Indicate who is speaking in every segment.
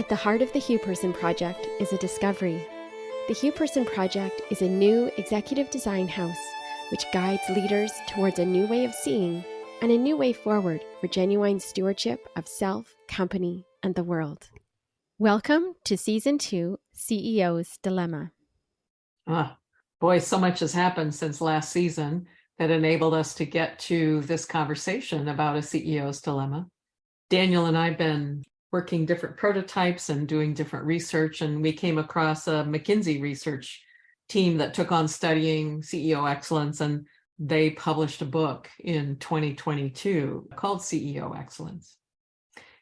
Speaker 1: At the heart of the HuPerson Project is a discovery. The HuPerson Project is a new executive design house which guides leaders towards a new way of seeing and a new way forward for genuine stewardship of self, company, and the world. Welcome to Season 2, CEO's Dilemma.
Speaker 2: Boy, so much has happened since last season that enabled us to get to this conversation about a CEO's dilemma. Daniel and I have been working different prototypes and doing different research, and we came across a McKinsey research team that took on studying CEO excellence, and they published a book in 2022 called CEO Excellence.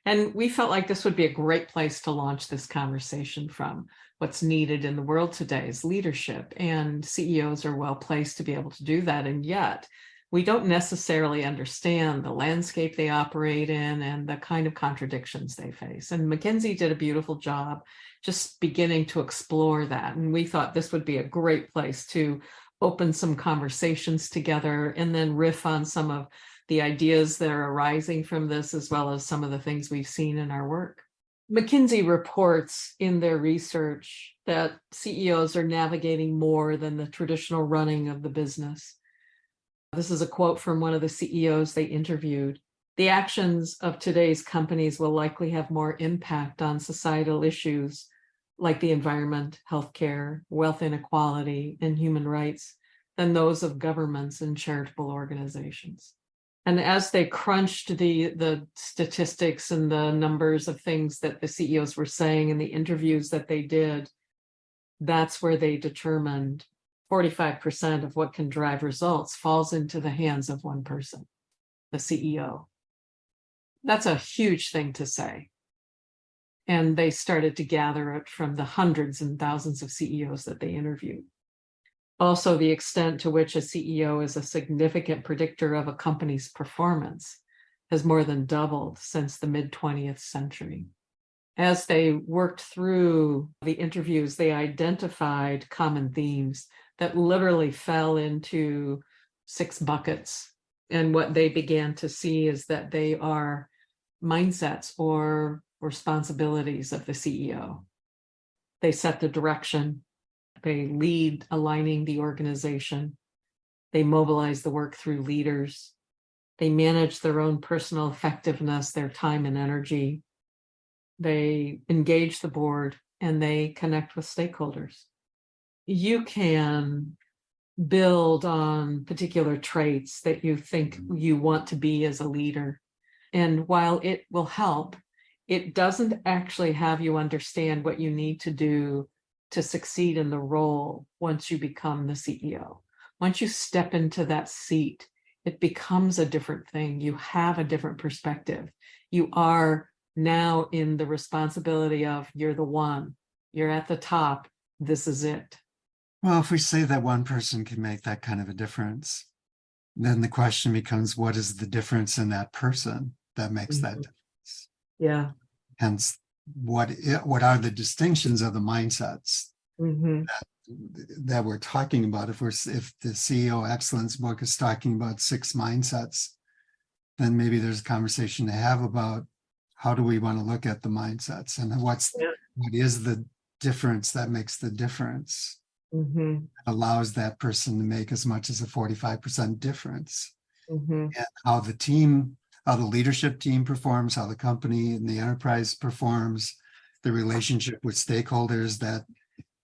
Speaker 2: And we felt like this would be a great place to launch this conversation from. What's needed in the world today is leadership, and CEOs are well placed to be able to do that. And yet, we don't necessarily understand the landscape they operate in and the kind of contradictions they face. And McKinsey did a beautiful job just beginning to explore that. And we thought this would be a great place to open some conversations together and then riff on some of the ideas that are arising from this, as well as some of the things we've seen in our work. McKinsey reports in their research that CEOs are navigating more than the traditional running of the business. This is a quote from one of the CEOs they interviewed. The actions of today's companies will likely have more impact on societal issues like the environment, healthcare, wealth inequality, and human rights than those of governments and charitable organizations. And as they crunched the statistics and the numbers of things that the CEOs were saying in the interviews that they did, that's where they determined 45% of what can drive results falls into the hands of one person, the CEO. That's a huge thing to say. And they started to gather it from the hundreds and thousands of CEOs that they interviewed. Also, the extent to which a CEO is a significant predictor of a company's performance has more than doubled since the mid-20th century. As they worked through the interviews, they identified common themes that literally fell into 6 buckets. And what they began to see is that they are mindsets or responsibilities of the CEO. They set the direction. They lead aligning the organization. They mobilize the work through leaders. They manage their own personal effectiveness, their time and energy. They engage the board, and they connect with stakeholders. You can build on particular traits that you think you want to be as a leader. And while it will help, it doesn't actually have you understand what you need to do to succeed in the role once you become the CEO. Once you step into that seat, it becomes a different thing. You have a different perspective. You are now in the responsibility of you're the one, you're at the top, this is it.
Speaker 3: Well, if we say that one person can make that kind of a difference, then the question becomes, what is the difference in that person that makes that difference?
Speaker 2: Yeah.
Speaker 3: Hence, what are the distinctions of the mindsets that we're talking about? If the CEO Excellence book is talking about 6 mindsets, then maybe there's a conversation to have about how do we want to look at the mindsets, and what is the difference that makes the difference, allows that person to make as much as a 45% difference, and how the leadership team performs, how the company and the enterprise performs, the relationship with stakeholders that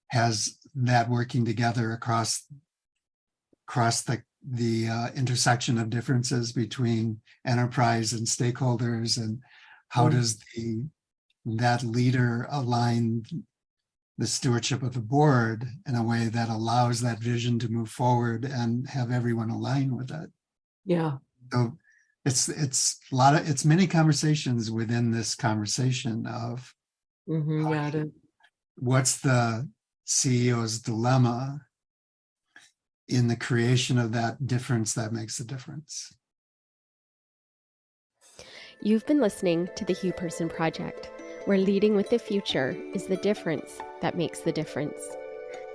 Speaker 3: has that working together across the intersection of differences between enterprise and stakeholders, and how does that leader align the stewardship of the board in a way that allows that vision to move forward and have everyone align with it.
Speaker 2: Yeah.
Speaker 3: So it's many conversations within this conversation of what's the CEO's dilemma in the creation of that difference that makes a difference.
Speaker 1: You've been listening to the HuPerson Project, where leading with the future is the difference that makes the difference.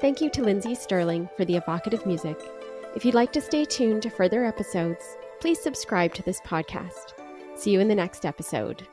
Speaker 1: Thank you to Lindsay Sterling for the evocative music. If you'd like to stay tuned to further episodes, please subscribe to this podcast. See you in the next episode.